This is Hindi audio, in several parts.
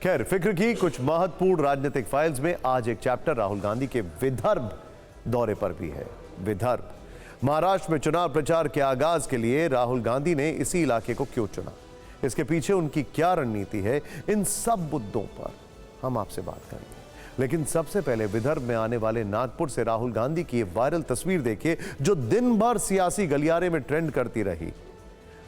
खैर, फिक्र की कुछ महत्वपूर्ण राजनीतिक फाइल्स में आज एक चैप्टर राहुल गांधी के विदर्भ दौरे पर भी है। विदर्भ, महाराष्ट्र में चुनाव प्रचार के आगाज के लिए राहुल गांधी ने इसी इलाके को क्यों चुना, इसके पीछे उनकी क्या रणनीति है, इन सब मुद्दों पर हम आपसे बात करेंगे। लेकिन सबसे पहले विदर्भ में आने वाले नागपुर से राहुल गांधी की वायरल तस्वीर देखिए, जो दिन भर सियासी गलियारे में ट्रेंड करती रही।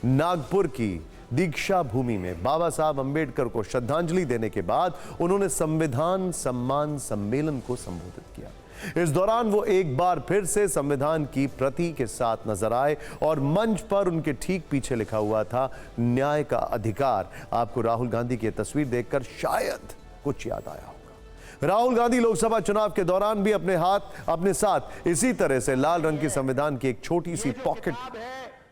नागपुर की दीक्षा भूमि में बाबा साहब अंबेडकर को श्रद्धांजलि देने के बाद उन्होंने संविधान सम्मान सम्मेलन को संबोधित किया। इस दौरान वो एक बार फिर से संविधान की प्रति के साथ नजर आए और मंच पर उनके ठीक पीछे लिखा हुआ था न्याय का अधिकार। आपको राहुल गांधी की तस्वीर देखकर शायद कुछ याद आया होगा। राहुल गांधी लोकसभा चुनाव के दौरान भी अपने साथ इसी तरह से लाल रंग की संविधान की एक छोटी सी पॉकेट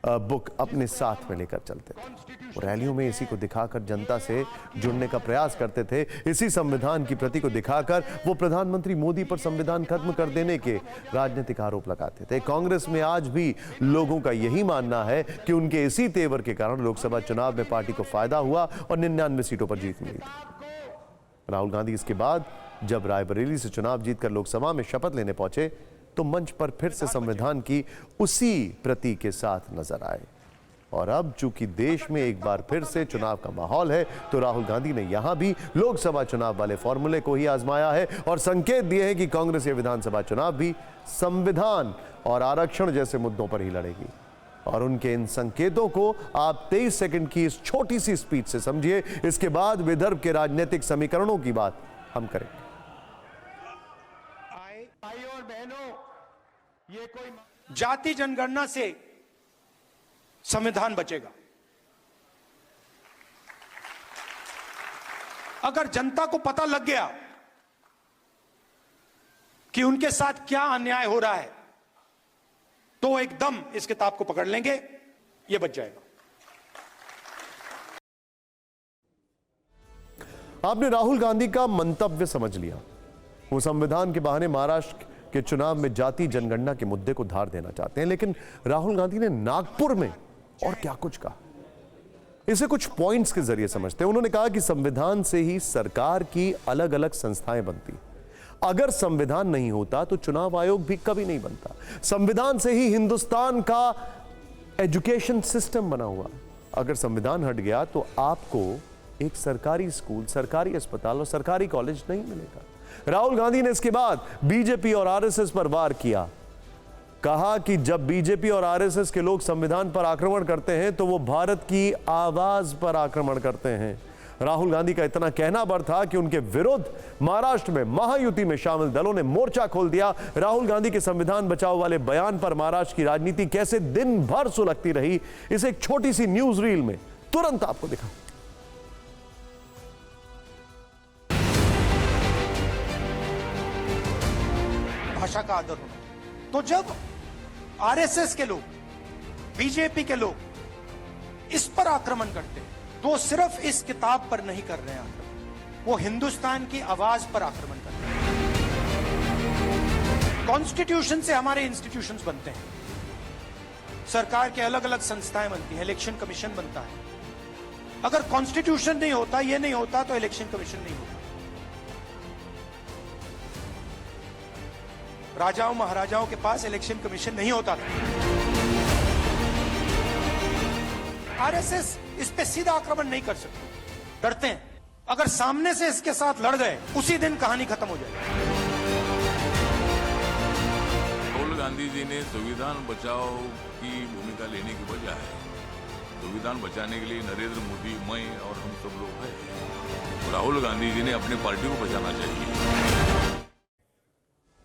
बुक अपने साथ में लेकर चलते थे। वो रैलियों में इसी को दिखाकर जनता से जुड़ने का प्रयास करते थे। इसी संविधान की प्रति को दिखाकर वो प्रधानमंत्री मोदी पर संविधान खत्म कर देने के राजनीतिक आरोप लगाते थे। कांग्रेस में आज भी लोगों का यही मानना है कि उनके इसी तेवर के कारण लोकसभा चुनाव में पार्टी को फायदा हुआ और 99 सीटों पर जीत मिली थी। राहुल गांधी इसके बाद जब रायबरेली से चुनाव जीतकर लोकसभा में शपथ लेने पहुंचे तो मंच पर फिर से संविधान की उसी प्रति के साथ नजर आए। और अब चूंकि देश में एक बार फिर से चुनाव का माहौल है, तो राहुल गांधी ने यहां भी लोकसभा चुनाव वाले फॉर्मूले को ही आजमाया है और संकेत दिए हैं कि कांग्रेस ये विधानसभा चुनाव भी संविधान और आरक्षण जैसे मुद्दों पर ही लड़ेगी। और उनके इन संकेतों को आप 23 सेकंड की इस छोटी सी स्पीच से समझिए। इसके बाद विदर्भ के राजनीतिक समीकरणों की बात हम करेंगे। भाई और बहनों, ये कोई जाति जनगणना से संविधान बचेगा। अगर जनता को पता लग गया कि उनके साथ क्या अन्याय हो रहा है, तो एकदम इस किताब को पकड़ लेंगे, ये बच जाएगा। आपने राहुल गांधी का मंतव्य समझ लिया। वो संविधान के बहाने महाराष्ट्र के चुनाव में जाति जनगणना के मुद्दे को धार देना चाहते हैं, लेकिन राहुल गांधी ने नागपुर में और क्या कुछ कहा, इसे कुछ पॉइंट्स के जरिए समझते हैं। उन्होंने कहा कि संविधान से ही सरकार की अलग अलग संस्थाएं बनती। अगर संविधान नहीं होता तो चुनाव आयोग भी कभी नहीं बनता। संविधान से ही हिंदुस्तान का एजुकेशन सिस्टम बना हुआ। अगर संविधान हट गया तो आपको एक सरकारी स्कूल, सरकारी अस्पताल और सरकारी कॉलेज नहीं मिलेगा। राहुल गांधी ने इसके बाद बीजेपी और आरएसएस पर वार किया। कहा कि जब बीजेपी और आरएसएस के लोग संविधान पर आक्रमण करते हैं तो वो भारत की आवाज पर आक्रमण करते हैं। राहुल गांधी का इतना कहना भर था कि उनके विरुद्ध महाराष्ट्र में महायुति में शामिल दलों ने मोर्चा खोल दिया। राहुल गांधी के संविधान बचाओ वाले बयान पर महाराष्ट्र की राजनीति कैसे दिन भर सुलगती रही, इसे एक छोटी सी न्यूज रील में तुरंत आपको दिखा। भाषा का आदर होना। तो जब आरएसएस के लोग, बीजेपी के लोग इस पर आक्रमण करते हैं, तो सिर्फ इस किताब पर नहीं कर रहे हैं आक्रमण, वो हिंदुस्तान की आवाज पर आक्रमण कर रहे हैं। कॉन्स्टिट्यूशन से हमारे इंस्टीट्यूशंस बनते हैं, सरकार के अलग अलग संस्थाएं बनती हैं, इलेक्शन कमीशन बनता है। अगर कॉन्स्टिट्यूशन नहीं होता, ये नहीं होता, तो इलेक्शन कमीशन नहीं होता। राजाओं महाराजाओं के पास इलेक्शन कमीशन नहीं होता था। आरएसएस इस पे सीधा आक्रमण नहीं कर सकते, डरते हैं। अगर सामने से इसके साथ लड़ गए, उसी दिन कहानी खत्म हो जाएगी। राहुल गांधी जी ने संविधान बचाओ की भूमिका लेने की बजाय संविधान बचाने के लिए नरेंद्र मोदी, मैं और हम सब लोग हैं। राहुल गांधी जी ने अपनी पार्टी को बचाना चाहिए।